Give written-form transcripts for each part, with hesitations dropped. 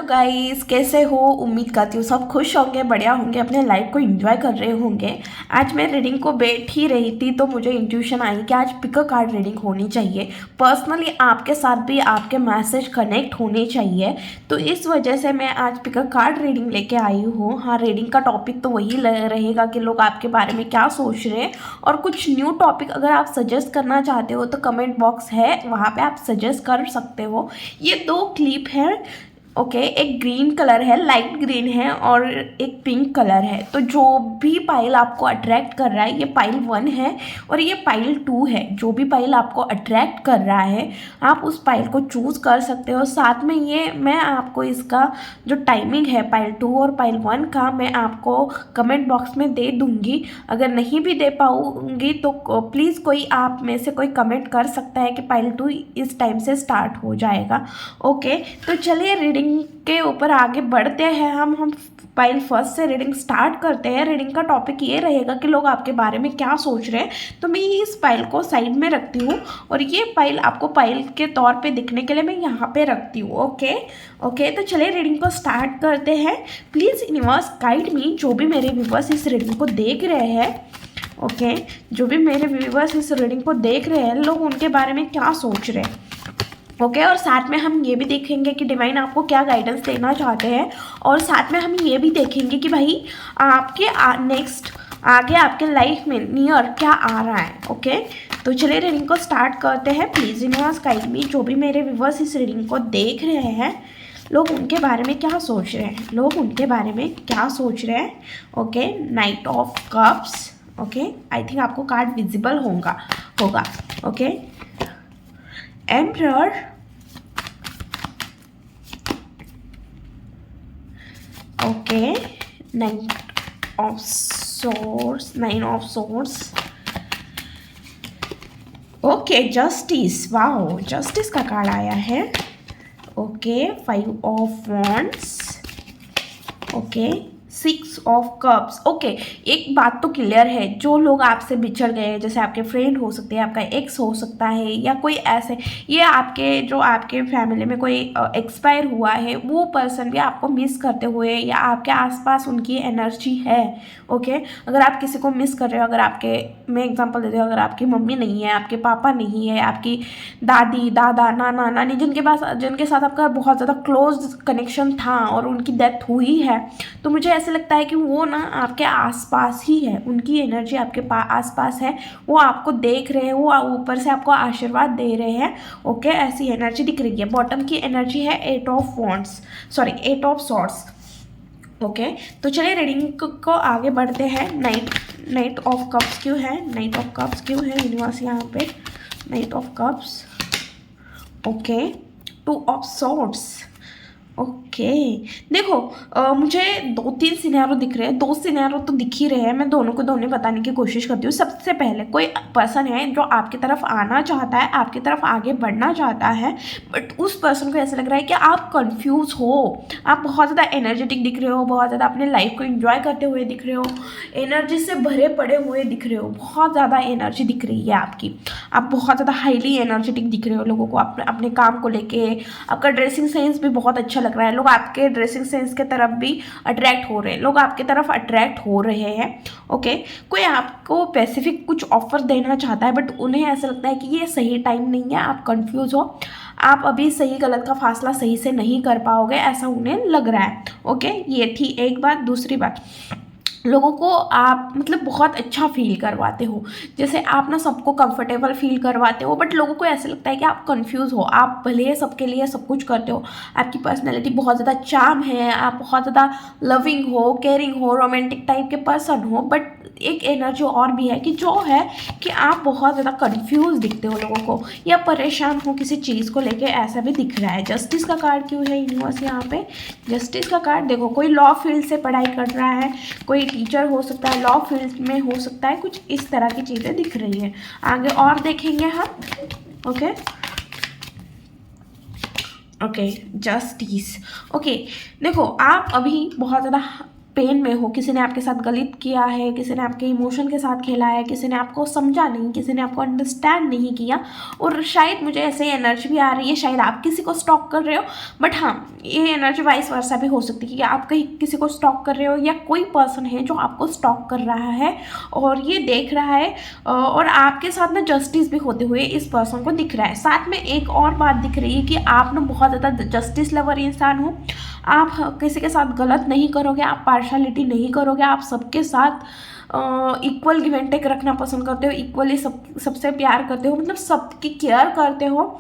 Hello guys, कैसे हो। उम्मीद करती हूँ सब खुश होंगे, बढ़िया होंगे, अपने लाइफ को एंजॉय कर रहे होंगे। आज मैं रीडिंग को बैठ ही रही थी तो मुझे इंट्यूशन आई कि आज पिक अ कार्ड रीडिंग होनी चाहिए। पर्सनली आपके साथ भी आपके मैसेज कनेक्ट होने चाहिए, तो इस वजह से मैं आज पिक अ कार्ड रीडिंग लेके आई हूँ। हाँ, रीडिंग का टॉपिक तो वही रहेगा कि लोग आपके बारे में क्या सोच रहे हैं, और कुछ न्यू टॉपिक अगर आप सजेस्ट करना चाहते हो तो कमेंट बॉक्स है, वहाँ पे आप सजेस्ट कर सकते हो। ये 2 क्लिप है। ओके, एक ग्रीन कलर है, लाइट ग्रीन है, और एक पिंक कलर है। तो जो भी पाइल आपको अट्रैक्ट कर रहा है, ये पाइल 1 है और ये पाइल 2 है। जो भी पाइल आपको अट्रैक्ट कर रहा है आप उस पाइल को चूज़ कर सकते हो। साथ में ये मैं आपको इसका जो टाइमिंग है पाइल 2 और पाइल 1 का, मैं आपको कमेंट बॉक्स में दे दूंगी। अगर नहीं भी दे पाऊंगी तो प्लीज़ कोई आप में से कोई कमेंट कर सकता है कि पाइल 2 इस टाइम से स्टार्ट हो जाएगा। ओके, तो चलिए रीडिंग के ऊपर आगे बढ़ते हैं। हम पाइल 1 से रीडिंग स्टार्ट करते हैं। रीडिंग का टॉपिक ये रहेगा कि लोग आपके बारे में क्या सोच रहे हैं। तो मैं इस पाइल को साइड में रखती हूँ और ये पाइल आपको पाइल के तौर पे दिखने के लिए मैं यहाँ पे रखती हूँ। ओके, तो चलिए रीडिंग को स्टार्ट करते हैं। Please universe guide me. जो भी मेरे व्यूवर्स इस रीडिंग को देख रहे हैं, ओके, जो भी मेरे व्यूवर्स इस रीडिंग को देख रहे हैं, लोग उनके बारे में क्या सोच रहे हैं। ओके, और साथ में हम ये भी देखेंगे कि डिवाइन आपको क्या गाइडेंस देना चाहते हैं, और साथ में हम ये भी देखेंगे कि भाई आपके नेक्स्ट आगे आपके लाइफ में नियर क्या आ रहा है। ओके, तो चलिए रीडिंग को स्टार्ट करते हैं। Please universe guide me. जो भी मेरे व्यूवर्स इस रीडिंग को देख रहे हैं, लोग उनके बारे में क्या सोच रहे हैं, लोग उनके बारे में क्या सोच रहे हैं। Okay, night of cups. Okay, I think आपको कार्ड विजिबल होगा। Okay, emperor, okay, nine of source, okay, justice. Wow, justice का कार्ड आया है। Okay, 5 of wands, okay, 6 of cups. Okay, एक बात तो क्लियर है, जो लोग आपसे बिछड़ गए, जैसे आपके फ्रेंड हो सकते हैं, आपका एक्स हो सकता है, या कोई ऐसे, ये आपके फैमिली में कोई एक्सपायर हुआ है, वो पर्सन भी आपको मिस करते हुए, या आपके आसपास उनकी एनर्जी है। ओके, अगर आप किसी को मिस कर रहे हो, अगर आपके, मैं एग्जांपल देती हूँ, अगर आपकी मम्मी नहीं है, आपके पापा नहीं है, आपकी दादी, दादा, नाना, नानी, जिनके साथ आपका बहुत ज़्यादा क्लोज कनेक्शन था और उनकी डेथ हुई है, तो मुझे ऐसे लगता है कि वो ना आपके आसपास ही है, उनकी एनर्जी आपके आसपास है, वो आपको देख रहे हैं, वो ऊपर से आपको आशीर्वाद दे रहे हैं। ओके, ऐसी एनर्जी दिख रही है। बॉटम की एनर्जी है 8 ऑफ सॉर्ड्स। ओके, तो चलिए रीडिंग को आगे बढ़ते हैं। नाइट ऑफ कप्स क्यों है, यूनिवर्स यहाँ पे। Night of cups, okay, 2 of swords. Okay, देखो मुझे 2-3 सिनेरियो दिख रहे हैं, 2 सिनेरियो तो दिख ही रहे हैं। मैं दोनों को बताने की कोशिश करती हूँ। सबसे पहले कोई पर्सन है जो आपकी तरफ आना चाहता है, आपकी तरफ आगे बढ़ना चाहता है, बट उस पर्सन को ऐसा लग रहा है कि आप कंफ्यूज हो, आप बहुत ज़्यादा एनर्जेटिक दिख रहे हो, बहुत ज़्यादा अपने लाइफ को एंजॉय करते हुए दिख रहे हो, एनर्जी से भरे पड़े हुए दिख रहे हो, बहुत ज़्यादा एनर्जी दिख रही है आपकी, आप बहुत ज़्यादा हाईली एनर्जेटिक दिख रहे हो लोगों को अपने काम को लेके। आपका ड्रेसिंग सेंस भी बहुत अच्छा लग रहा है, लोग आपके ड्रेसिंग सेंस के तरफ भी अट्रैक्ट हो रहे हैं, लोग आपके तरफ अट्रैक्ट हो रहे हैं। ओके, कोई आपको स्पेसिफिक कुछ ऑफर देना चाहता है, बट उन्हें ऐसा लगता है कि ये सही टाइम नहीं है, आप कंफ्यूज हो, आप अभी सही गलत का फासला सही से नहीं कर पाओगे, ऐसा उन्हें लग रहा है। ओके, ये थी एक बात। दूसरी बात, लोगों को आप मतलब बहुत अच्छा फील करवाते हो, जैसे आप ना सबको कंफर्टेबल फील करवाते हो, बट लोगों को ऐसा लगता है कि आप कंफ्यूज हो। आप भले सबके लिए सब कुछ करते हो, आपकी पर्सनैलिटी बहुत ज़्यादा चार्म है, आप बहुत ज़्यादा लविंग हो, केयरिंग हो, रोमांटिक टाइप के पर्सन हो, बट एक एनर्जी और भी है कि जो है कि आप बहुत ज़्यादा कंफ्यूज दिखते हो लोगों को, या परेशान हो किसी चीज़ को लेके, ऐसा भी दिख रहा है। जस्टिस का कार्ड क्यों है यूनिवर्स यहाँ पे। जस्टिस का कार्ड देखो, कोई लॉ फील्ड से पढ़ाई कर रहा है, कोई टीचर हो सकता है, लॉ फील्ड में हो सकता है, कुछ इस तरह की चीज़ें दिख रही हैं। आगे और देखेंगे हम। Okay, justice. ओके, देखो आप अभी बहुत ज़्यादा पेन में हो, किसी ने आपके साथ गलत किया है, किसी ने आपके इमोशन के साथ खेला है, किसी ने आपको समझा नहीं, किसी ने आपको अंडरस्टैंड नहीं किया, और शायद मुझे ऐसे एनर्जी भी आ रही है, शायद आप किसी को स्टॉक कर रहे हो, बट हाँ ये एनर्जी वाइस वर्सा भी हो सकती है कि आप कहीं किसी को स्टॉक कर रहे हो, या कोई पर्सन है जो आपको स्टॉक कर रहा है और ये देख रहा है, और आपके साथ में जस्टिस भी होते हुए इस पर्सन को दिख रहा है। साथ में एक और बात दिख रही है कि आप ना बहुत ज़्यादा जस्टिस लवर इंसान हो, आप किसी के साथ गलत नहीं करोगे, आप पार्शलिटी नहीं करोगे, आप सबके साथ इक्वल गिव एंड टेक रखना पसंद करते हो, इक्वली सबसे प्यार करते हो, मतलब सबकी केयर करते हो,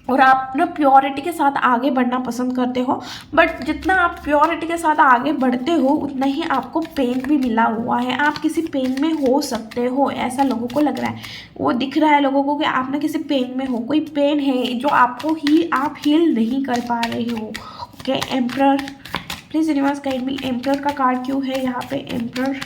और आप ना प्योरिटी के साथ आगे बढ़ना पसंद करते हो। बट जितना आप प्योरिटी के साथ आगे बढ़ते हो उतना ही आपको पेन भी मिला हुआ है, आप किसी पेन में हो सकते हो, ऐसा लोगों को लग रहा है, वो दिख रहा है लोगों को कि आप ना किसी पेन में हो, कोई पेन है जो आपको आप हील नहीं कर पा रहे हो। Okay, emperor, please universe guide me, emperor का कार्ड क्यों है यहाँ पे, एम्परर।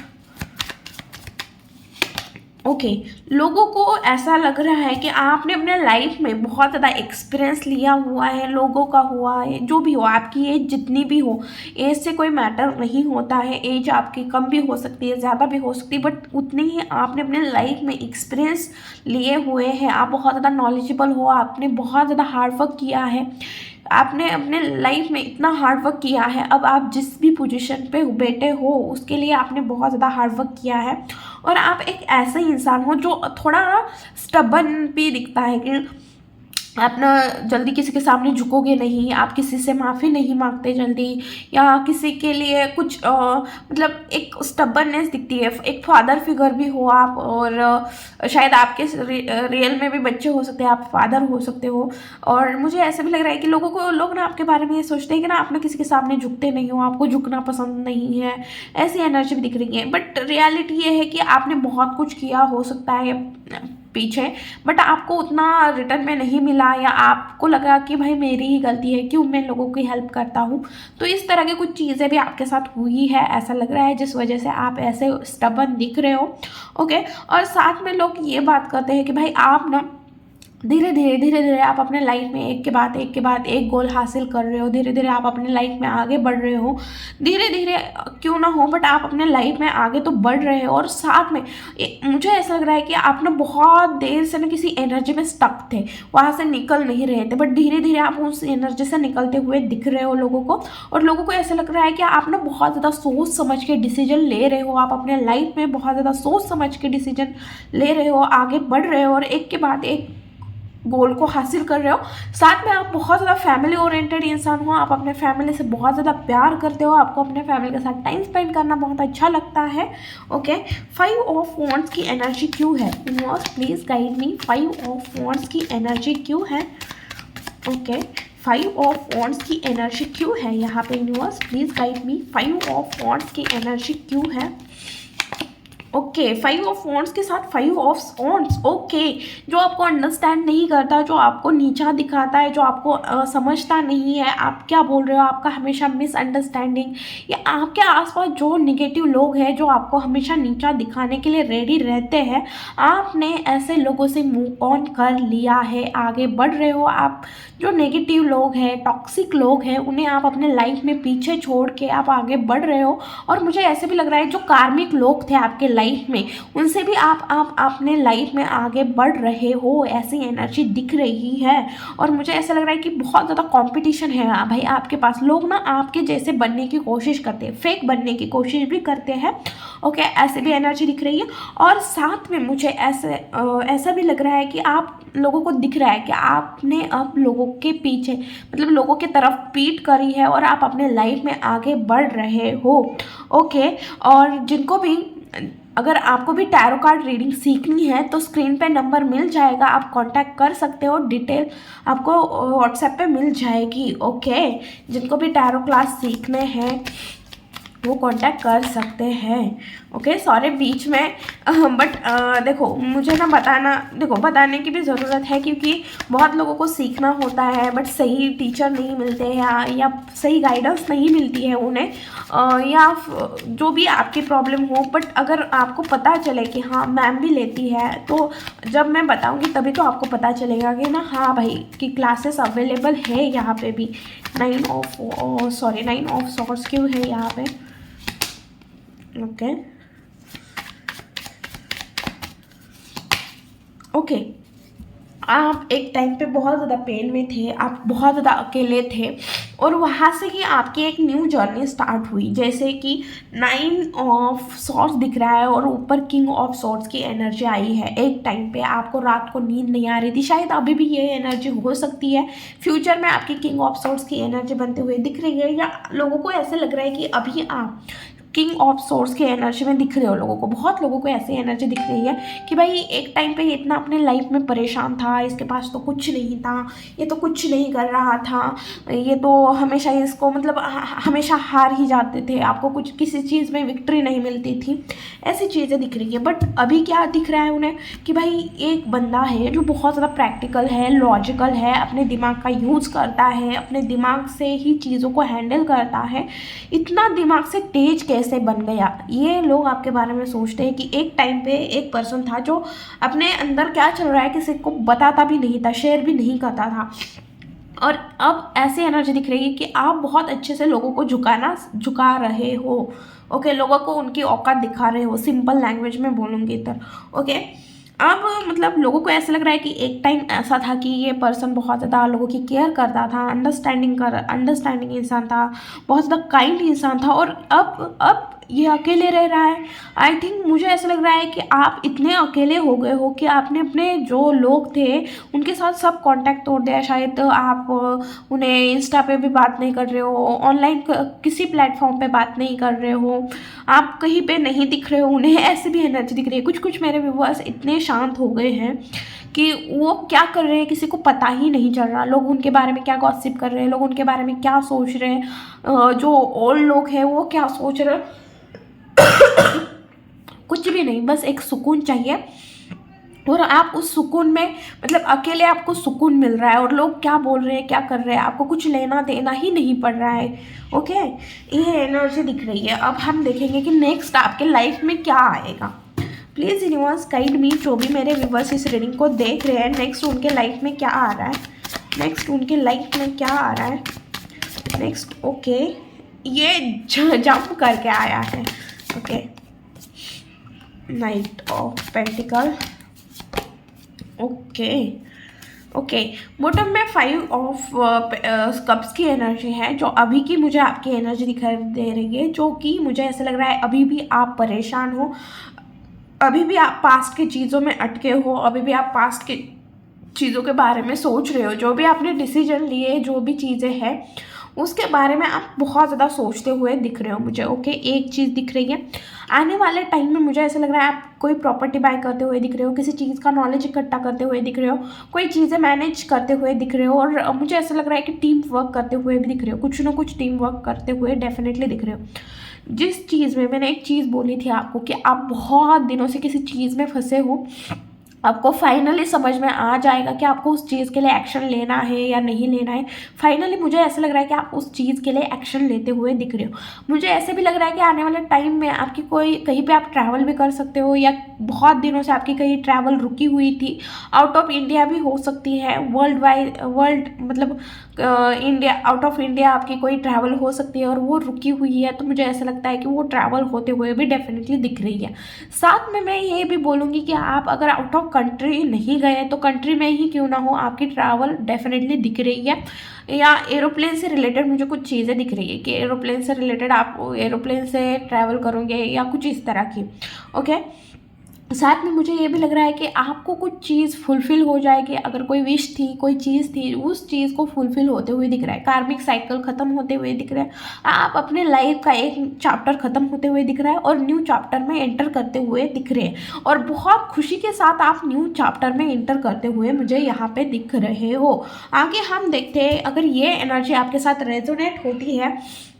ओके, लोगों को ऐसा लग रहा है कि आपने अपने लाइफ में बहुत ज़्यादा एक्सपीरियंस लिया हुआ है, लोगों का हुआ है, जो भी हो, आपकी एज जितनी भी हो, एज से कोई मैटर नहीं होता है, एज आपकी कम भी हो सकती है, ज़्यादा भी हो सकती है, बट उतनी ही आपने अपने लाइफ में एक्सपीरियंस लिए हुए हैं, आप बहुत ज़्यादा नॉलेजेबल हो, आपने बहुत ज़्यादा हार्डवर्क किया है, आपने अपने लाइफ में इतना हार्डवर्क किया है, अब आप जिस भी पोजीशन पे बैठे हो उसके लिए आपने बहुत ज़्यादा हार्डवर्क किया है, और आप एक ऐसे इंसान हो जो थोड़ा स्टबन भी दिखता है कि आप ना जल्दी किसी के सामने झुकोगे नहीं, आप किसी से माफ़ी नहीं मांगते जल्दी, या किसी के लिए कुछ मतलब एक स्टबननेस दिखती है, एक फादर फिगर भी हो आप, और शायद आपके रियल में भी बच्चे हो सकते हैं, आप फादर हो सकते हो, और मुझे ऐसा भी लग रहा है कि लोग ना आपके बारे में ये सोचते हैं कि ना आप ना किसी के सामने झुकते नहीं हो, आपको झुकना पसंद नहीं है, ऐसी एनर्जी भी दिख रही है। बट रियलिटी ये है कि आपने बहुत कुछ किया हो सकता है पीछे, बट आपको उतना रिटर्न में नहीं मिला, या आपको लगा कि भाई मेरी ही गलती है, क्यों मैं लोगों की हेल्प करता हूँ, तो इस तरह की कुछ चीज़ें भी आपके साथ हुई है, ऐसा लग रहा है, जिस वजह से आप ऐसे स्टबन दिख रहे हो। ओके, और साथ में लोग ये बात करते हैं कि भाई आप ना धीरे धीरे आप अपने लाइफ में एक के बाद एक गोल हासिल कर रहे हो, धीरे धीरे आप अपने लाइफ में आगे बढ़ रहे हो, धीरे धीरे क्यों ना हो, बट आप अपने लाइफ में आगे तो बढ़ रहे हो, और साथ में मुझे ऐसा लग रहा है कि आप ना बहुत देर से ना किसी एनर्जी में स्टक थे, वहाँ से निकल नहीं रहे थे, बट धीरे धीरे आप उस एनर्जी से निकलते हुए दिख रहे हो लोगों को, और लोगों को ऐसा लग रहा है कि आप ना बहुत ज़्यादा सोच समझ के डिसीजन ले रहे हो, आप अपने लाइफ में बहुत ज़्यादा सोच समझ के डिसीजन ले रहे हो, आगे बढ़ रहे हो, और एक के बाद एक गोल को हासिल कर रहे हो। साथ में आप बहुत ज़्यादा फैमिली ओरिएंटेड इंसान हो, आप अपने फैमिली से बहुत ज़्यादा प्यार करते हो, आपको अपने फैमिली के साथ टाइम स्पेंड करना बहुत अच्छा लगता है। ओके, 5 ऑफ वॉन्ड्स की एनर्जी क्यों है, universe please guide me, 5 of wands की एनर्जी क्यों है। ओके, 5 ऑफ वॉन्ड्स की एनर्जी क्यों है यहाँ पे, universe please guide me, 5 of wands की एनर्जी क्यों है। ओके, 5 ऑफ वॉन्ड्स के साथ 5 ऑफ वॉन्ड्स। ओके, जो आपको अंडरस्टैंड नहीं करता, जो आपको नीचा दिखाता है, जो आपको समझता नहीं है आप क्या बोल रहे हो, आपका हमेशा मिसअंडरस्टैंडिंग, या आपके आसपास जो निगेटिव लोग हैं जो आपको हमेशा नीचा दिखाने के लिए रेडी रहते हैं, आपने ऐसे लोगों से मूव ऑन कर लिया है, आगे बढ़ रहे हो। आप जो नेगेटिव लोग हैं, टॉक्सिक लोग हैं, उन्हें आप अपने लाइफ में पीछे छोड़ के आप आगे बढ़ रहे हो, और मुझे ऐसे भी लग रहा है जो कार्मिक लोग थे आपके लाइफ में, उनसे भी आप अपने लाइफ में आगे बढ़ रहे हो, ऐसी एनर्जी दिख रही है। और मुझे ऐसा लग रहा है कि बहुत ज़्यादा कंपटीशन है भाई आपके पास, लोग ना आपके जैसे बनने की कोशिश करते हैं, फेक बनने की कोशिश भी करते हैं। ओके, ऐसे भी एनर्जी दिख रही है। और साथ में मुझे ऐसा भी लग रहा है कि आप लोगों को दिख रहा है कि आपने अब लोगों के पीछे, मतलब लोगों की तरफ पीठ करी है, और आप अपने लाइफ में आगे बढ़ रहे हो। ओके, और जिनको भी, अगर आपको भी टैरो कार्ड रीडिंग सीखनी है तो स्क्रीन पे नंबर मिल जाएगा, आप कांटेक्ट कर सकते हो, डिटेल आपको व्हाट्सएप पे मिल जाएगी। ओके, जिनको भी टैरो क्लास सीखने हैं वो कांटेक्ट कर सकते हैं। ओके, सॉरी बीच में, बट देखो मुझे ना बताने की भी ज़रूरत है, क्योंकि बहुत लोगों को सीखना होता है बट सही टीचर नहीं मिलते हैं, या सही गाइडेंस नहीं मिलती है उन्हें, या जो भी आपकी प्रॉब्लम हो, बट अगर आपको पता चले कि हाँ मैम भी लेती है, तो जब मैं बताऊँगी तभी तो आपको पता चलेगा कि ना हाँ भाई कि क्लासेस अवेलेबल है यहाँ पे भी। 9 ऑफ सॉर्ट्स क्यों है यहाँ पे, ओके ओके। आप एक टाइम पे बहुत ज़्यादा पेन में थे, आप बहुत ज़्यादा अकेले थे, और वहाँ से ही आपकी एक न्यू जर्नी स्टार्ट हुई। जैसे कि 9 ऑफ सॉर्ड्स दिख रहा है और ऊपर किंग ऑफ सॉर्ड्स की एनर्जी आई है। एक टाइम पे आपको रात को नींद नहीं आ रही थी, शायद अभी भी ये एनर्जी हो सकती है। फ्यूचर में आपकी किंग ऑफ सॉर्ड्स की एनर्जी बनते हुए दिख रही है, या लोगों को ऐसे लग रहा है कि अभी आप किंग ऑफ सोर्स की एनर्जी में दिख रहे हो। लोगों को, बहुत लोगों को ऐसी एनर्जी दिख रही है कि भाई एक टाइम पे इतना अपने लाइफ में परेशान था, इसके पास तो कुछ नहीं था, ये तो कुछ नहीं कर रहा था, ये तो हमेशा इसको मतलब हमेशा हार ही जाते थे, आपको कुछ किसी चीज़ में विक्ट्री नहीं मिलती थी, ऐसी चीज़ें दिख रही है। बट अभी क्या दिख रहा है उन्हें कि भाई एक बंदा है जो बहुत ज़्यादा प्रैक्टिकल है, लॉजिकल है, अपने दिमाग का यूज़ करता है, अपने दिमाग से ही चीज़ों को हैंडल करता है। इतना दिमाग से तेज कैसे बन गया, ये लोग आपके बारे में सोचते हैं कि एक टाइम पे एक पर्सन था जो अपने अंदर क्या चल रहा है किसी को बताता भी नहीं था, शेयर भी नहीं करता था, और अब ऐसी एनर्जी दिख रही है कि आप बहुत अच्छे से लोगों को झुका रहे हो। ओके, लोगों को उनकी औकात दिखा रहे हो, सिंपल लैंग्वेज में बोलूँगी तो। ओके, अब मतलब लोगों को ऐसा लग रहा है कि एक टाइम ऐसा था कि ये पर्सन बहुत ज़्यादा लोगों की केयर करता था, अंडरस्टैंडिंग इंसान था, बहुत ज़्यादा काइंड इंसान था, और अब ये अकेले रह रहा है। आई थिंक मुझे ऐसा लग रहा है कि आप इतने अकेले हो गए हो कि आपने अपने जो लोग थे उनके साथ सब कांटेक्ट तोड़ दिया। शायद आप उन्हें इंस्टा पे भी बात नहीं कर रहे हो, ऑनलाइन किसी प्लेटफॉर्म पे बात नहीं कर रहे हो, आप कहीं पे नहीं दिख रहे हो उन्हें, ऐसे भी एनर्जी दिख रही है। कुछ कुछ मेरे व्यूअर्स इतने शांत हो गए हैं कि वो क्या कर रहे हैं किसी को पता ही नहीं चल रहा, लोग उनके बारे में क्या गॉसिप कर रहे हैं, लोग उनके बारे में क्या सोच रहे हैं, जो ओल्ड लोग हैं वो क्या सोच रहे हैं, कुछ भी नहीं, बस एक सुकून चाहिए। और आप उस सुकून में मतलब अकेले आपको सुकून मिल रहा है, और लोग क्या बोल रहे हैं क्या कर रहे हैं आपको कुछ लेना देना ही नहीं पड़ रहा है। ओके, ये एनर्जी दिख रही है। अब हम देखेंगे कि नेक्स्ट आपके लाइफ में क्या आएगा। प्लीज़ यूनिवर्स गाइड मी, जो भी मेरे व्यूअर्स इस रीडिंग को देख रहे हैं, नेक्स्ट उनके लाइफ में क्या आ रहा है, नेक्स्ट उनके लाइफ में क्या आ रहा है नेक्स्ट। ओके, ये जंप करके आया है। Okay, night of pentacle. Okay okay, bottom में 5 ऑफ कप्स की एनर्जी है, जो अभी की मुझे आपकी एनर्जी दिखाई दे रही है, जो कि मुझे ऐसा लग रहा है अभी भी आप परेशान हो, अभी भी आप पास्ट की चीज़ों में अटके हो, अभी भी आप पास्ट की चीज़ों के बारे में सोच रहे हो, जो भी आपने डिसीजन लिए, जो भी चीज़ें हैं उसके बारे में आप बहुत ज़्यादा सोचते हुए दिख रहे हो मुझे। ओके, एक चीज़ दिख रही है, आने वाले टाइम में मुझे ऐसा लग रहा है आप कोई प्रॉपर्टी बाय करते हुए दिख रहे हो, किसी चीज़ का नॉलेज इकट्ठा करते हुए दिख रहे हो, कोई चीज़ें मैनेज करते हुए दिख रहे हो, और मुझे ऐसा लग रहा है कि टीम वर्क करते हुए भी दिख रहे हो, कुछ ना कुछ टीम वर्क करते हुए डेफिनेटली दिख रहे हो। जिस चीज़ में मैंने एक चीज़ बोली थी आपको कि आप बहुत दिनों से किसी चीज़ में फंसे हो, आपको फाइनली समझ में आ जाएगा कि आपको उस चीज़ के लिए एक्शन लेना है या नहीं लेना है। फाइनली मुझे ऐसा लग रहा है कि आप उस चीज़ के लिए एक्शन लेते हुए दिख रहे हो। मुझे ऐसे भी लग रहा है कि आने वाले टाइम में आपकी कोई कहीं पे आप ट्रैवल भी कर सकते हो, या बहुत दिनों से आपकी कहीं ट्रैवल रुकी हुई थी, आउट ऑफ इंडिया भी हो सकती है, वर्ल्ड मतलब इंडिया, आउट ऑफ इंडिया आपकी कोई ट्रैवल हो सकती है और वो रुकी हुई है, तो मुझे ऐसा लगता है कि वो ट्रैवल होते हुए भी डेफिनेटली दिख रही है। साथ में मैं ये भी बोलूँगी कि आप अगर आउट ऑफ कंट्री नहीं गए तो कंट्री में ही क्यों ना हो, आपकी ट्रैवल डेफिनेटली दिख रही है, या एरोप्लेन से रिलेटेड मुझे कुछ चीज़ें दिख रही है कि एरोप्लेन से रिलेटेड आप एरोप्लेन से ट्रैवल करोगे या कुछ इस तरह की। ओके, साथ में मुझे ये भी लग रहा है कि आपको कुछ चीज़ फुलफ़िल हो जाएगी, अगर कोई विश थी, कोई चीज़ थी, उस चीज़ को फुलफ़िल होते हुए दिख रहा है, कार्मिक साइकिल ख़त्म होते हुए दिख रहा है, आप अपने लाइफ का एक चैप्टर ख़त्म होते हुए दिख रहा है और न्यू चैप्टर में एंटर करते हुए दिख रहे हैं, और बहुत खुशी के साथ आप न्यू चैप्टर में एंटर करते हुए मुझे यहाँ पे दिख रहे हो। आगे हम देखते हैं अगर ये एनर्जी आपके साथ रेजोनेट होती है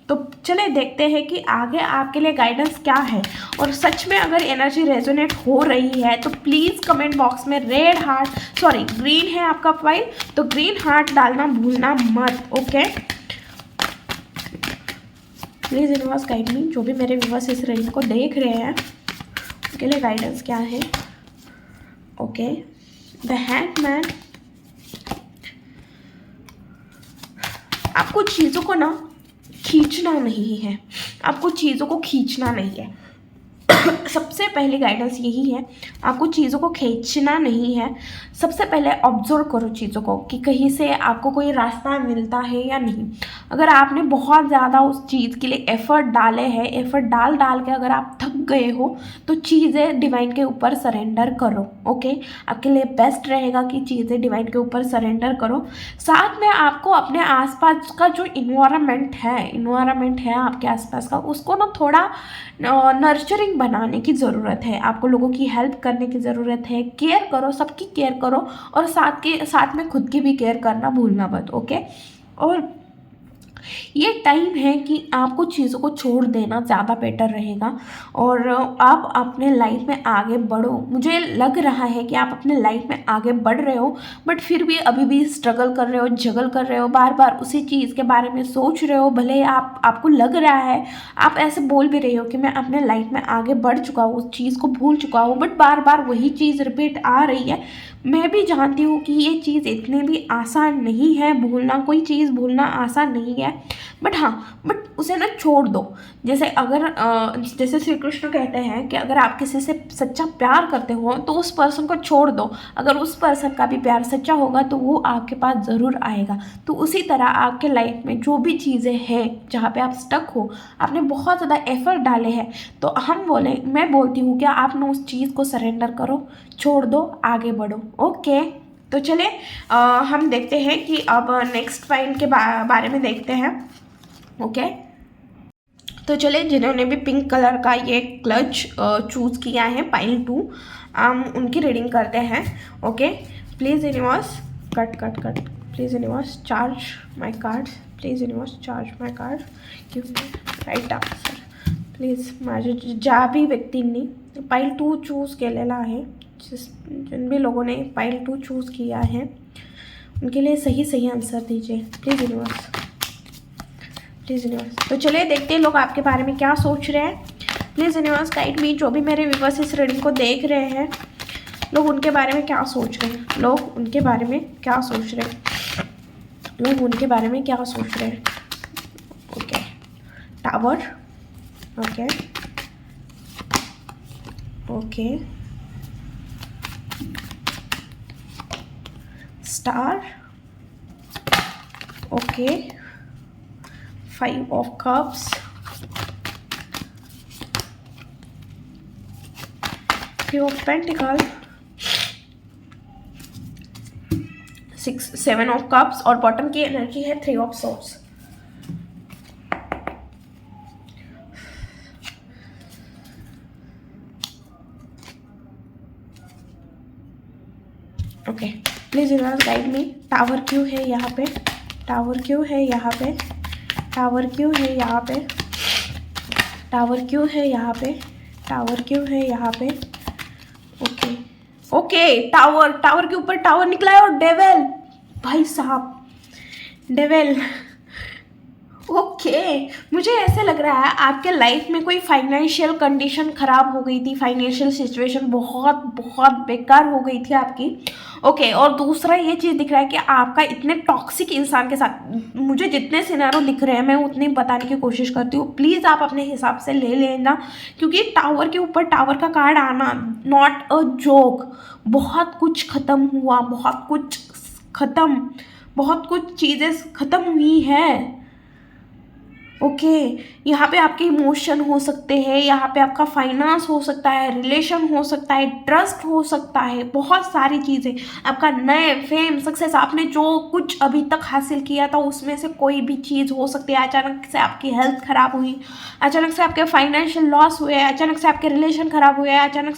तो चले देखते हैं कि आगे आपके लिए गाइडेंस क्या है। और सच में अगर एनर्जी रेजोनेट हो रही है तो प्लीज़ कमेंट बॉक्स में ग्रीन है आपका फाइल, तो ग्रीन हार्ट डालना भूलना मत। Okay, please universe guide me, जो भी मेरे व्यूअर्स इस रीडिंग को देख रहे हैं उनके लिए गाइडेंस क्या है। ओके, द हैंगमैन, आपको चीज़ों को ना खींचना नहीं है, आपको चीज़ों को खींचना नहीं है, सबसे पहली गाइडेंस यही है, आपको चीज़ों को खींचना नहीं है। सबसे पहले ऑब्जर्व करो चीज़ों को कि कहीं से आपको कोई रास्ता मिलता है या नहीं। अगर आपने बहुत ज़्यादा उस चीज़ के लिए एफ़र्ट डाले हैं, एफ़र्ट डाल डाल के अगर आप थक गए हो, तो चीज़ें डिवाइन के ऊपर सरेंडर करो। ओके, आपके लिए बेस्ट रहेगा कि चीज़ें डिवाइन के ऊपर सरेंडर करो। साथ में आपको अपने आसपास का जो इन्वायरमेंट है आपके आसपास का, उसको ना थोड़ा नर्चरिंग बनाने की ज़रूरत है। आपको लोगों की हेल्प करने की ज़रूरत है। केयर करो, सबकी केयर करो, और साथ में खुद की भी केयर करना भूलना मत। ओके, और ये टाइम है कि आपको चीज़ों को छोड़ देना ज़्यादा बेटर रहेगा और आप अपने लाइफ में आगे बढ़ो। मुझे लग रहा है कि आप अपने लाइफ में आगे बढ़ रहे हो, बट फिर भी अभी भी स्ट्रगल कर रहे हो, जगल कर रहे हो, बार बार उसी चीज़ के बारे में सोच रहे हो। भले आपको लग रहा है, आप ऐसे बोल भी रहे हो कि मैं अपने लाइफ में आगे बढ़ चुका हूँ, उस चीज़ को भूल चुका हूँ, बट बार बार वही चीज़ रिपीट आ रही है। मैं भी जानती हूँ कि ये चीज़ इतनी भी आसान नहीं है, कोई चीज़ भूलना आसान नहीं है, बट उसे ना छोड़ दो। जैसे श्री कृष्ण कहते हैं कि अगर आप किसी से सच्चा प्यार करते हो तो उस पर्सन को छोड़ दो। अगर उस पर्सन का भी प्यार सच्चा होगा तो वो आपके पास ज़रूर आएगा। तो उसी तरह आपके लाइफ में जो भी चीज़ें हैं जहाँ पे आप स्टक हो, आपने बहुत ज़्यादा एफर्ट डाले हैं, तो मैं बोलती हूँ कि आप ना उस चीज़ को सरेंडर करो, छोड़ दो, आगे बढ़ो। ओके, तो चले हम देखते हैं कि अब नेक्स्ट फाइल के बारे में देखते हैं। ओके, तो चले जिन्होंने भी पिंक कलर का ये क्लच चूज़ किया है, पाइल 2, हम उनकी रीडिंग करते हैं। Okay, please universe cut please universe charge my card, please universe charge my card, क्योंकि राईट आन्सर प्लीज माझे ज्या भी व्यक्तींनी पाइल 2 चूज़ केलेला आहे, जिन भी लोगों ने पाइल 2 चूज़ किया है उनके लिए सही आंसर दीजिए प्लीज़ यूनिवर्स, प्लीज़ यूनिवर्स। तो चलिए देखते हैं लोग आपके बारे में क्या सोच रहे हैं। प्लीज़ यूनिवर्स गाइड मी, जो भी मेरे व्यूअर्स इस रीडिंग को देख रहे हैं, लोग उनके बारे में क्या सोच रहे हैं, लोग उनके बारे में क्या सोच रहे हैं, लोग उनके बारे में क्या सोच रहे हैं। Okay, tower, okay okay, star, okay, 5 of cups, 3 of pentacles, 7 of cups, और बॉटम की एनर्जी है 3 of swords। Okay, please universe guide me, tower क्यों है यहाँ पे, टावर क्यों है यहाँ पे, टावर क्यों है यहाँ पे, टावर क्यों है यहाँ पे, टावर क्यों है यहाँ पे। ओके ओके, टावर के ऊपर टावर निकला है और डेविल, भाई साहब डेविल। ओके, मुझे ऐसे लग रहा है आपके लाइफ में कोई फाइनेंशियल कंडीशन ख़राब हो गई थी, फाइनेंशियल सिचुएशन बहुत बहुत बेकार हो गई थी आपकी। ओके, और दूसरा ये चीज़ दिख रहा है कि आपका इतने टॉक्सिक इंसान के साथ, मुझे जितने सिनेरियो दिख रहे हैं मैं उतने बताने की कोशिश करती हूँ, प्लीज़ आप अपने हिसाब से ले लेना, क्योंकि टावर के ऊपर टावर का कार्ड आना नॉट अ जोक। बहुत कुछ ख़त्म हुआ, बहुत कुछ चीज़ें ख़त्म हुई हैं। ओके, यहाँ पे आपके इमोशन हो सकते हैं, यहाँ पे आपका फाइनेंस हो सकता है, रिलेशन हो सकता है, ट्रस्ट हो सकता है, बहुत सारी चीज़ें, आपका नए फेम सक्सेस, आपने जो कुछ अभी तक हासिल किया था उसमें से कोई भी चीज़ हो सकती है। अचानक से आपकी हेल्थ ख़राब हुई, अचानक से आपके फाइनेंशियल लॉस हुए, अचानक से आपके रिलेशन ख़राब हुए, अचानक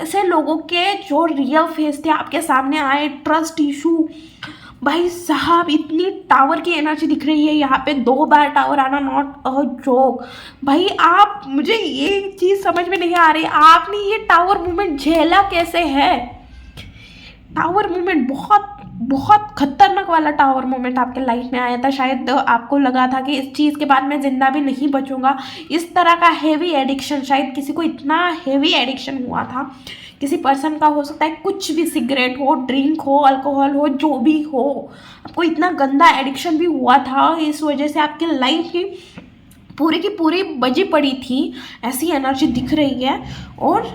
से लोगों के जो रियल फेस थे आपके सामने आए, ट्रस्ट इशू। भाई साहब, इतनी टावर की एनर्जी दिख रही है यहाँ पे, 2 बार टावर आना नॉट अ जोक। भाई मुझे ये चीज़ समझ में नहीं आ रही, आपने ये टावर मूवमेंट झेला कैसे है। टावर मूवमेंट बहुत खतरनाक वाला टावर मूवमेंट आपके लाइफ में आया था। शायद आपको लगा था कि इस चीज़ के बाद मैं जिंदा भी नहीं बचूंगा। इस तरह का हेवी एडिक्शन, शायद किसी को इतना हेवी एडिक्शन हुआ था, किसी पर्सन का हो सकता है, कुछ भी, सिगरेट हो, ड्रिंक हो, अल्कोहल हो, जो भी हो, आपको इतना गंदा एडिक्शन भी हुआ था, इस वजह से आपकी लाइफ की पूरी की पूरी बजी पड़ी थी, ऐसी एनर्जी दिख रही है। और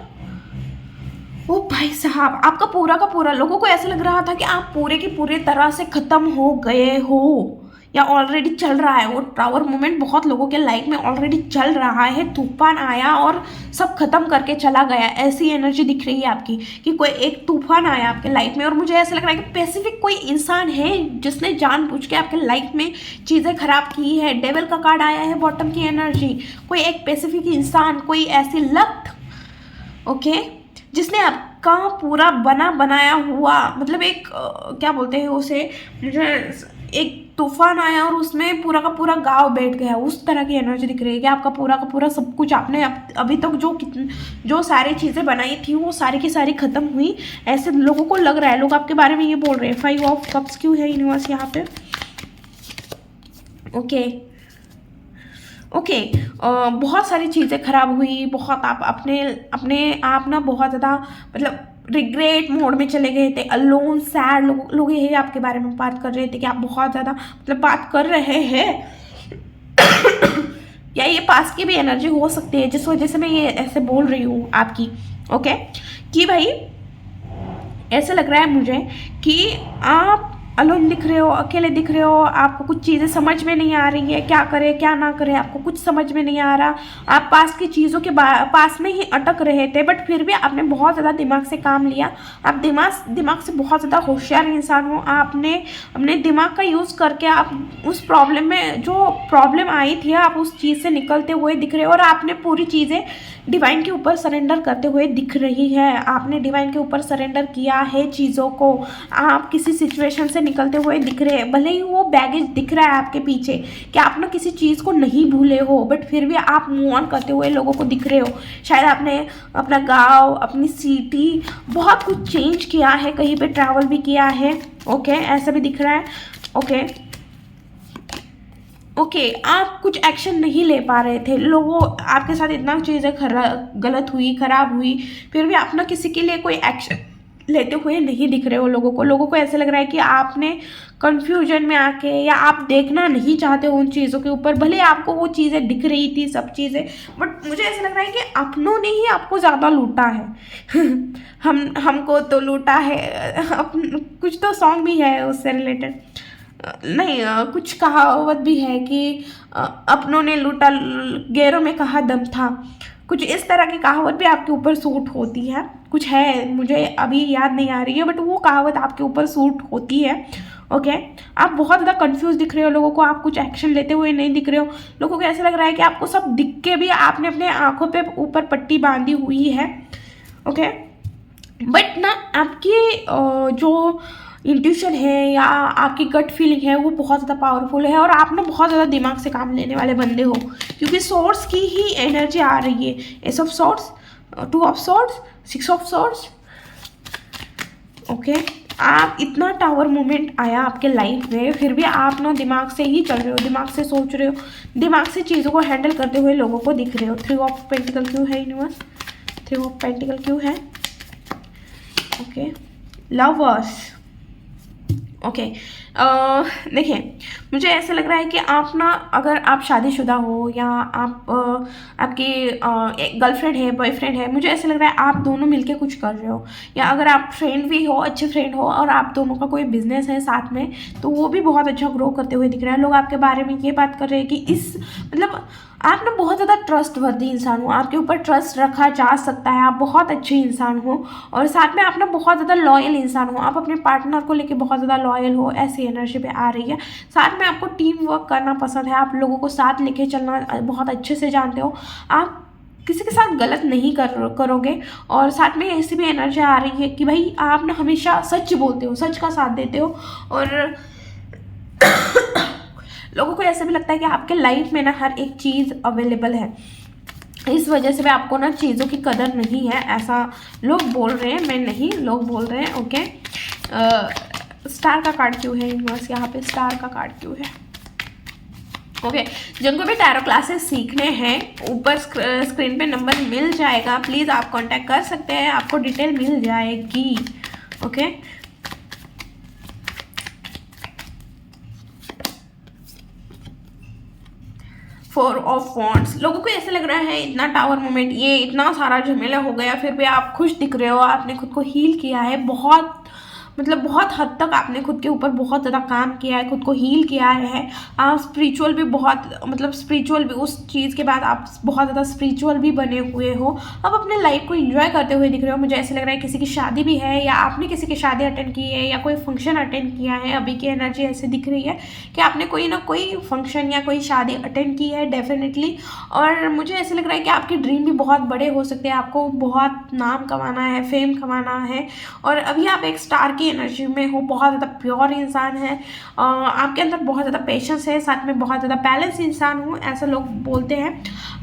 ओ भाई साहब, आपका पूरा का पूरा, लोगों को ऐसा लग रहा था कि आप पूरे की पूरी तरह से ख़त्म हो गए हो या ऑलरेडी चल रहा है। वो टावर मूवमेंट बहुत लोगों के लाइफ में ऑलरेडी चल रहा है, तूफान आया और सब खत्म करके चला गया, ऐसी एनर्जी दिख रही है आपकी कि कोई एक तूफान आया आपके लाइफ में। और मुझे ऐसा लग रहा है कि स्पेसिफिक कोई इंसान है जिसने जानबूझ के आपके लाइफ में चीज़ें खराब की है। डेविल का कार्ड आया है, बॉटम की एनर्जी, कोई एक स्पेसिफिक इंसान, कोई ऐसी लत, ओके, जिसने आपका पूरा बनाया हुआ, मतलब एक क्या बोलते हैं उसे, एक तूफान आया और उसमें पूरा का पूरा गांव बैठ गया, उस तरह की एनर्जी दिख रही है कि आपका पूरा का पूरा सब कुछ आपने अभी तक जो सारी चीज़ें बनाई थी वो सारी की सारी ख़त्म हुई, ऐसे लोगों को लग रहा है। लोग आपके बारे में ये बोल रहे हैं। 5 ऑफ कप्स क्यों है यूनिवर्स यहाँ पे? ओके, बहुत सारी चीज़ें खराब हुई, बहुत आप अपने आप ना बहुत ज़्यादा मतलब रिग्रेट मोड में चले गए थे, अलोन सैड। लोग यही आपके बारे में बात कर रहे थे कि आप बहुत ज़्यादा मतलब बात कर रहे हैं या ये पास की भी एनर्जी हो सकती है जिस वजह से मैं ये ऐसे बोल रही हूँ आपकी, ओके, कि भाई ऐसे लग रहा है मुझे कि आप अलोन दिख रहे हो, अकेले दिख रहे हो, आपको कुछ चीज़ें समझ में नहीं आ रही है, क्या करें क्या ना करें, आपको कुछ समझ में नहीं आ रहा। आप पास की चीज़ों के पास में ही अटक रहे थे, बट फिर भी आपने बहुत ज़्यादा दिमाग से काम लिया। आप दिमाग से बहुत ज़्यादा होशियार इंसान हो। आपने अपने दिमाग का यूज़ करके आप उस प्रॉब्लम में, जो प्रॉब्लम आई थी, आप उस चीज़ से निकलते हुए दिख रहे हो और आपने पूरी चीज़ें डिवाइन के ऊपर सरेंडर करते हुए दिख रही है। आपने डिवाइन के ऊपर सरेंडर किया है चीज़ों को। आप किसी सिचुएशन से निकलते हुए दिख रहे हैं, भले ही वो बैगेज दिख रहा है आपके पीछे कि आप ना किसी चीज़ को नहीं भूले हो, बट फिर भी आप मूव ऑन करते हुए लोगों को दिख रहे हो। शायद आपने अपना गांव, अपनी सिटी, बहुत कुछ चेंज किया है, कहीं पे ट्रैवल भी किया है, ओके, ऐसा भी दिख रहा है, ओके, आप कुछ एक्शन नहीं ले पा रहे थे। लोगों आपके साथ इतना चीज़ें गलत हुई, खराब हुई, फिर भी आप ना किसी के लिए कोई एक्शन लेते हुए नहीं दिख रहे हो। लोगों को ऐसे लग रहा है कि आपने कंफ्यूजन में आके, या आप देखना नहीं चाहते हो उन चीज़ों के ऊपर, भले आपको वो चीज़ें दिख रही थी सब चीज़ें, बट मुझे ऐसा लग रहा है कि अपनों ने ही आपको ज़्यादा लूटा है हमको तो लूटा है। कुछ तो सॉन्ग भी है उससे रिलेटेड, नहीं, कुछ कहावत भी है कि अपनों ने लूटा, गैरों में कहाँ दम था, कुछ इस तरह की कहावत भी आपके ऊपर सूट होती है। कुछ है, मुझे अभी याद नहीं आ रही है, बट वो कहावत आपके ऊपर सूट होती है, ओके। आप बहुत ज़्यादा कंफ्यूज दिख रहे हो, लोगों को आप कुछ एक्शन लेते हुए नहीं दिख रहे हो। लोगों को ऐसा लग रहा है कि आपको सब दिख के भी आपने अपने आंखों पे ऊपर पट्टी बांधी हुई है, ओके। बट ना आपकी जो इंट्यूशन है या आपकी गट फीलिंग है वो बहुत ज़्यादा पावरफुल है, और आप ना बहुत ज़्यादा दिमाग से काम लेने वाले बंदे हो, क्योंकि सोर्स की ही एनर्जी आ रही है। S of source, 2 of source, 6 of source, okay. आप इतना टावर मूवमेंट आया आपके लाइफ में, फिर भी आप ना दिमाग से ही चल रहे हो, दिमाग से सोच रहे हो, दिमाग से चीज़ों को हैंडल करते हुए लोगों को दिख रहे हो। 3 ऑफ पेंटिकल क्यों है यूनिवर्स? 3 ऑफ पेंटिकल क्यों है? Okay, lovers, okay. देखिए, मुझे ऐसा लग रहा है कि आप ना, अगर आप शादीशुदा हो या आप आपकी गर्लफ्रेंड है, बॉयफ्रेंड है, मुझे ऐसा लग रहा है आप दोनों मिलके कुछ कर रहे हो, या अगर आप फ्रेंड भी हो, अच्छे फ्रेंड हो, और आप दोनों का कोई बिजनेस है साथ में, तो वो भी बहुत अच्छा ग्रो करते हुए दिख रहा है। लोग आपके बारे में ये बात कर रहे हैं कि इस मतलब आप ना बहुत ज़्यादा ट्रस्टवर्दी इंसान हो, आपके ऊपर ट्रस्ट रखा जा सकता है, आप बहुत अच्छे इंसान हो, और साथ में आप ना बहुत ज़्यादा लॉयल इंसान हो, आप अपने पार्टनर को लेके बहुत ज़्यादा लॉयल हो, ऐसी एनर्जी पे आ रही है। साथ में आपको टीम वर्क करना पसंद है, आप लोगों को साथ लेके चलना बहुत अच्छे से जानते हो, आप किसी के साथ गलत नहीं करोगे, और साथ में ऐसी भी एनर्जी आ रही है कि भाई आप ना हमेशा सच बोलते हो, सच का साथ देते हो, और लोगों को ऐसा भी लगता है कि आपके लाइफ में ना हर एक चीज़ अवेलेबल है, इस वजह से भी आपको ना चीज़ों की कदर नहीं है, ऐसा लोग बोल रहे हैं, मैं नहीं, लोग बोल रहे हैं, ओके। स्टार का कार्ड क्यों है यूनिवर्स? यहाँ पे स्टार का कार्ड क्यों है? ओके, जिनको भी टैरो क्लासेस सीखने हैं, ऊपर स्क्रीन पे नंबर मिल जाएगा, प्लीज़ आप कांटेक्ट कर सकते हैं, आपको डिटेल मिल जाएगी, ओके। फोर ऑफ वॉन्ड्स, लोगों को ऐसे लग रहा है इतना टावर मोमेंट, ये इतना सारा झमेला हो गया फिर भी आप खुश दिख रहे हो, आपने खुद को हील किया है बहुत, मतलब बहुत हद तक आपने खुद के ऊपर बहुत ज़्यादा काम किया है, खुद को हील किया है। आप स्पिरिचुअल भी बहुत, मतलब स्पिरिचुअल भी, उस चीज़ के बाद आप बहुत ज़्यादा स्पिरिचुअल भी बने हुए हो। आप अपने लाइफ को एंजॉय करते हुए दिख रहे हो। मुझे ऐसे लग रहा है किसी की शादी भी है, या आपने किसी की शादी अटेंड की है, या कोई फंक्शन अटेंड किया है। अभी की एनर्जी ऐसे दिख रही है कि आपने कोई ना कोई फंक्शन या कोई शादी अटेंड की है डेफिनेटली। और मुझे ऐसे लग रहा है कि आपके ड्रीम भी बहुत बड़े हो सकते हैं, आपको बहुत नाम कमाना है, फेम कमाना है। और अभी आप एक स्टार की एनर्जी में हो, बहुत ज़्यादा प्योर इंसान है, आपके अंदर बहुत ज़्यादा पेशेंस है, साथ में बहुत ज़्यादा बैलेंस इंसान हो, ऐसा लोग बोलते हैं।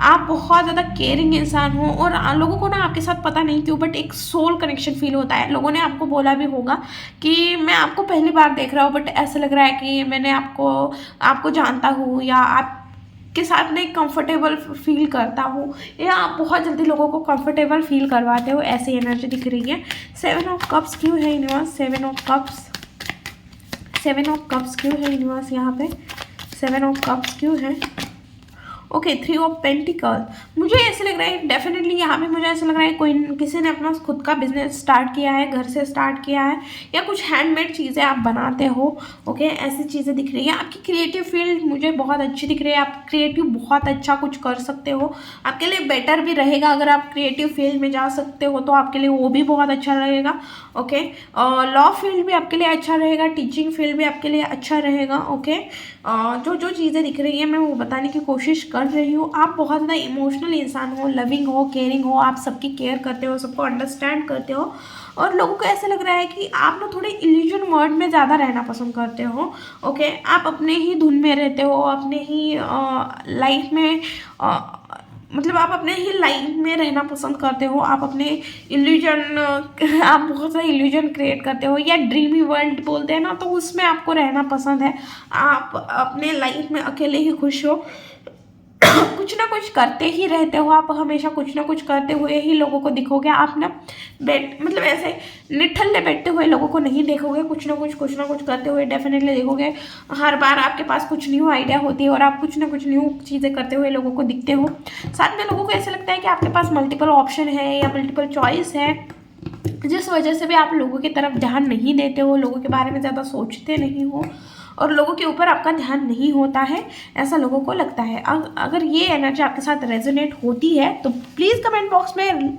आप बहुत ज़्यादा केयरिंग इंसान हो, और लोगों को ना आपके साथ पता नहीं क्यों बट एक सोल कनेक्शन फील होता है। लोगों ने आपको बोला भी होगा कि मैं आपको पहली बार देख रहा हूँ, बट ऐसा लग रहा है कि मैंने आपको जानता हूँ, या आप के साथ में कंफर्टेबल फील करता हूँ, या आप बहुत जल्दी लोगों को कंफर्टेबल फील करवाते हो, ऐसी एनर्जी दिख रही है। 7 ऑफ कप्स क्यों है universe? 7 of cups, 7 of cups क्यों है यूनिवर्स यहाँ पे? 7 ऑफ कप्स क्यों है? Okay, 3 of pentacle. मुझे ऐसे लग रहा है डेफिनेटली यहाँ पे, मुझे ऐसा लग रहा है कोई किसी ने अपना खुद का बिजनेस स्टार्ट किया है, घर से स्टार्ट किया है, या कुछ हैंडमेड चीज़ें आप बनाते हो। ओके, ऐसी चीज़ें दिख रही है। आपकी क्रिएटिव फील्ड मुझे बहुत अच्छी दिख रही है, आप क्रिएटिव बहुत अच्छा कुछ कर सकते हो। आपके लिए बेटर भी रहेगा अगर आप क्रिएटिव फील्ड में जा सकते हो, तो आपके लिए वो भी बहुत अच्छा रहेगा। ओके, लॉ फील्ड भी आपके लिए अच्छा रहेगा, टीचिंग फील्ड भी आपके लिए अच्छा रहेगा। ओके, जो चीज़ें दिख रही है मैं वो बताने की कोशिश कर रही हूँ। आप बहुत ज़्यादा इमोशनल इंसान हो, लविंग हो, केयरिंग हो, आप सबकी केयर करते हो, सबको अंडरस्टैंड करते हो। और लोगों को ऐसा लग रहा है कि आप ना थोड़े इल्यूजन वर्ल्ड में ज़्यादा रहना पसंद करते हो। ओके, आप अपने ही धुन में रहते हो, अपने ही लाइफ में, मतलब आप अपने ही लाइफ में रहना पसंद करते हो। आप अपने इल्यूजन आप बहुत सारे इल्यूजन क्रिएट करते हो, या ड्रीमी वर्ल्ड बोलते हैं ना, तो उसमें आपको रहना पसंद है। आप अपने लाइफ में अकेले ही खुश हो, कुछ ना कुछ करते ही रहते हो, आप हमेशा कुछ ना कुछ करते हुए ही लोगों को दिखोगे। आप ना मतलब ऐसे निठल्ले बैठते हुए लोगों को नहीं देखोगे, कुछ ना कुछ करते हुए डेफिनेटली देखोगे। हर बार आपके पास कुछ न्यू आइडिया होती है, और आप कुछ ना कुछ न्यू चीज़ें करते हुए लोगों को दिखते हो। साथ में लोगों को ऐसा लगता है कि आपके पास मल्टीपल ऑप्शन है या मल्टीपल चॉइस है, जिस वजह से भी आप लोगों की तरफ ध्यान नहीं देते हो, लोगों के बारे में ज़्यादा सोचते नहीं हो, और लोगों के ऊपर आपका ध्यान नहीं होता है, ऐसा लोगों को लगता है। अगर ये एनर्जी आपके साथ रेजोनेट होती है तो प्लीज़ कमेंट बॉक्स में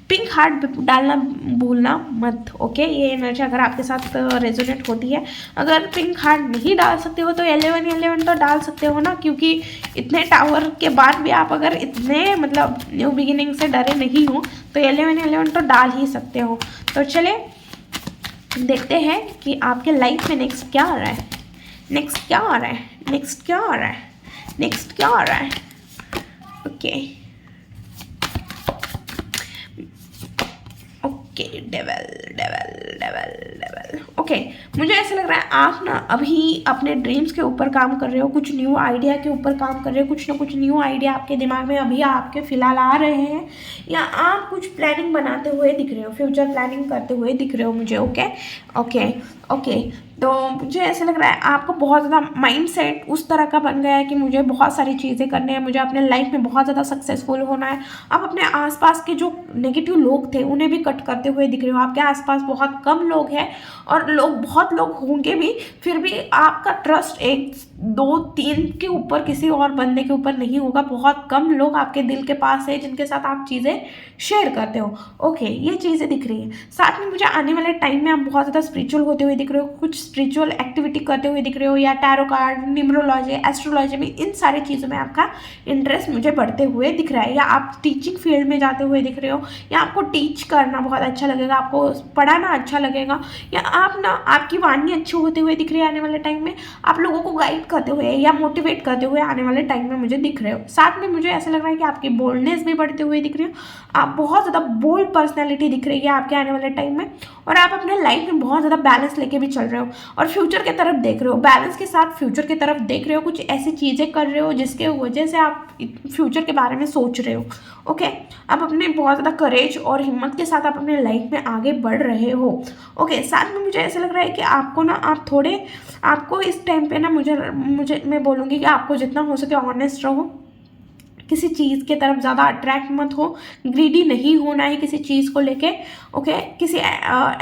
पिंक हार्ट डालना भूलना मत। ओके, ये एनर्जी अगर आपके साथ रेजोनेट होती है। अगर पिंक हार्ट नहीं डाल सकते हो तो 11 तो डाल सकते हो ना, क्योंकि इतने टावर के बाद भी आप अगर इतने मतलब न्यू बिगिनिंग से डरे नहीं हो तो 11 तो डाल ही सकते हो। तो चले देखते हैं कि आपके लाइफ में नेक्स्ट क्या आ रहा है, नेक्स्ट क्या आ रहा है, नेक्स्ट क्या आ रहा है, नेक्स्ट क्या आ रहा है। Okay okay, devil devil devil devil. Okay, मुझे ऐसा लग रहा है आप ना अभी अपने ड्रीम्स के ऊपर काम कर रहे हो, कुछ न्यू आइडिया के ऊपर काम कर रहे हो, कुछ ना कुछ न्यू आइडिया आपके दिमाग में अभी आपके फ़िलहाल आ रहे हैं, या आप कुछ प्लानिंग बनाते हुए दिख रहे हो, फ्यूचर प्लानिंग करते हुए दिख रहे हो मुझे। ओके ओके ओके, तो मुझे ऐसा लग रहा है आपको बहुत ज़्यादा माइंड सेट उस तरह का बन गया है कि मुझे बहुत सारी चीज़ें करनी है, मुझे अपने लाइफ में बहुत ज़्यादा सक्सेसफुल होना है। आप अपने आसपास के जो नेगेटिव लोग थे उन्हें भी कट करते हुए दिख रहे हो। आपके आसपास बहुत कम लोग हैं, और बहुत लोग होंगे भी, फिर भी आपका ट्रस्ट 1 2 3 के ऊपर किसी और बंदे के ऊपर नहीं होगा। बहुत कम लोग आपके दिल के पास है जिनके साथ आप चीज़ें शेयर करते हो। ओके, ये चीज़ें दिख रही हैं। साथ में मुझे आने वाले टाइम में आप बहुत ज़्यादा स्पिरिचुअल होते हुए दिख रहे हो, कुछ स्पिरिचुअल एक्टिविटी करते हुए दिख रहे हो, या टैरो कार्ड, न्यूमरोलॉजी, एस्ट्रोलॉजी में, इन सारी चीज़ों में आपका इंटरेस्ट मुझे बढ़ते हुए दिख रहा है। या आप टीचिंग फील्ड में जाते हुए दिख रहे हो, या आपको टीच करना बहुत अच्छा लगेगा, आपको पढ़ाना अच्छा लगेगा, या आप ना आपकी वाणी अच्छी होते हुए दिख रही है आने वाले टाइम में। आप लोगों को गाइड करते हुए या मोटिवेट करते हुए आने वाले टाइम में मुझे दिख रहे हो। साथ में मुझे ऐसा लग रहा है कि आपकी बोल्डनेस भी बढ़ते हुए दिख रही हो, आप बहुत ज़्यादा बोल्ड पर्सनैलिटी दिख रही है आपके आने वाले टाइम में, और आप अपने लाइफ में बहुत ज़्यादा बैलेंस लेके भी चल रहे हो, और फ्यूचर की तरफ देख रहे हो, बैलेंस के साथ फ्यूचर की तरफ देख रहे हो। कुछ ऐसी चीज़ें कर रहे हो जिसके वजह से आप फ्यूचर के बारे में सोच रहे हो। ओके, आप अपने बहुत ज़्यादा करेज और हिम्मत के साथ आप अपने लाइफ में आगे बढ़ रहे हो। ओके, साथ में मुझे ऐसा लग रहा है कि आपको ना आपको इस टाइम पे ना मुझे मैं बोलूँगी कि आपको जितना हो सके ऑनेस्ट रहो, किसी चीज़ के तरफ ज़्यादा अट्रैक्ट मत हो, ग्रीडी नहीं होना है किसी चीज़ को लेके। ओके, किसी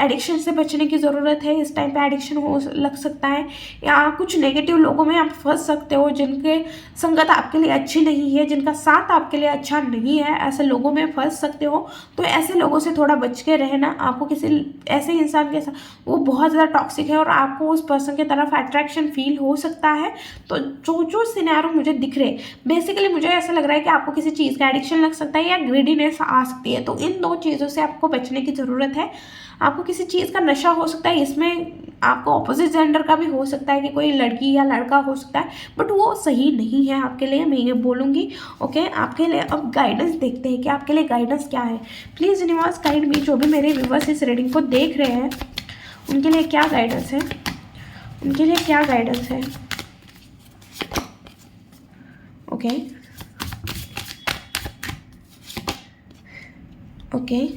एडिक्शन से बचने की ज़रूरत है। इस टाइम पे एडिक्शन हो लग सकता है, या कुछ नेगेटिव लोगों में आप फंस सकते हो, जिनके संगत आपके लिए अच्छी नहीं है, जिनका साथ आपके लिए अच्छा नहीं है, ऐसे लोगों में फंस सकते हो। तो ऐसे लोगों से थोड़ा बच के रहना। आपको किसी ऐसे इंसान के साथ, वो बहुत ज़्यादा टॉक्सिक है और आपको उस पर्सन की तरफ अट्रैक्शन फील हो सकता है। तो जो सिनेरियो मुझे दिख रहे, बेसिकली मुझे ऐसा लग रहा है कि आपको किसी चीज़ का एडिक्शन लग सकता है या ग्रीडीनेस आ सकती है। तो इन 2 चीज़ों से आपको बचने की ज़रूरत है। आपको किसी चीज़ का नशा हो सकता है, इसमें आपको ऑपोजिट जेंडर का भी हो सकता है कि कोई लड़की या लड़का हो सकता है, बट वो सही नहीं है आपके लिए, मैं ये बोलूँगी। ओके, आपके लिए अब गाइडेंस देखते हैं कि आपके लिए गाइडेंस क्या है। Please universe guide me. जो भी मेरे व्यूवर्स इस रीडिंग को देख रहे हैं, उनके लिए क्या गाइडेंस है, उनके लिए क्या गाइडेंस है। Okay okay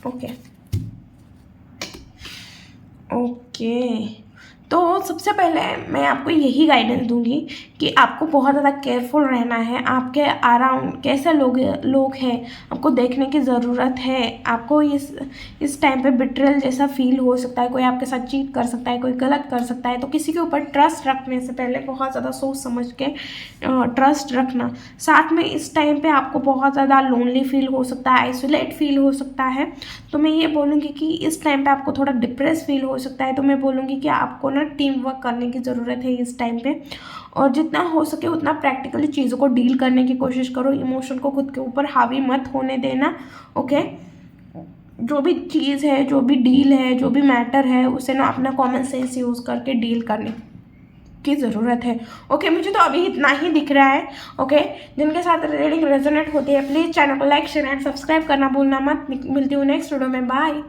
okay okay. तो सबसे पहले मैं आपको यही गाइडेंस दूंगी कि आपको बहुत ज़्यादा केयरफुल रहना है। आपके अराउंड कैसे लोग हैं आपको देखने की ज़रूरत है। आपको इस टाइम पे बिट्रेल जैसा फील हो सकता है, कोई आपके साथ चीट कर सकता है, कोई गलत कर सकता है। तो किसी के ऊपर ट्रस्ट रखने से पहले बहुत ज़्यादा सोच समझ के ट्रस्ट रखना। साथ में इस टाइम पे आपको बहुत ज़्यादा लोनली फील हो सकता है, आइसोलेट फील हो सकता है। तो मैं ये बोलूँगी कि इस टाइम पे आपको थोड़ा डिप्रेस फील हो सकता है। तो मैं बोलूँगी कि आपको ना टीम वर्क करने की ज़रूरत है इस टाइम पे, और जितना हो सके उतना प्रैक्टिकली चीज़ों को डील करने की कोशिश करो। इमोशन को खुद के ऊपर हावी मत होने देना। ओके, जो भी चीज़ है, जो भी डील है, जो भी मैटर है, उसे ना अपना कॉमन सेंस यूज़ करके डील करने की ज़रूरत है। ओके, मुझे तो अभी इतना ही दिख रहा है। ओके, जिनके साथ रीडिंग रेजोनेट होती है प्लीज़ चैनल को लाइक शेयर एंड सब्सक्राइब करना भूलना मत। मिलती हूँ नेक्स्ट वीडियो में। बाय।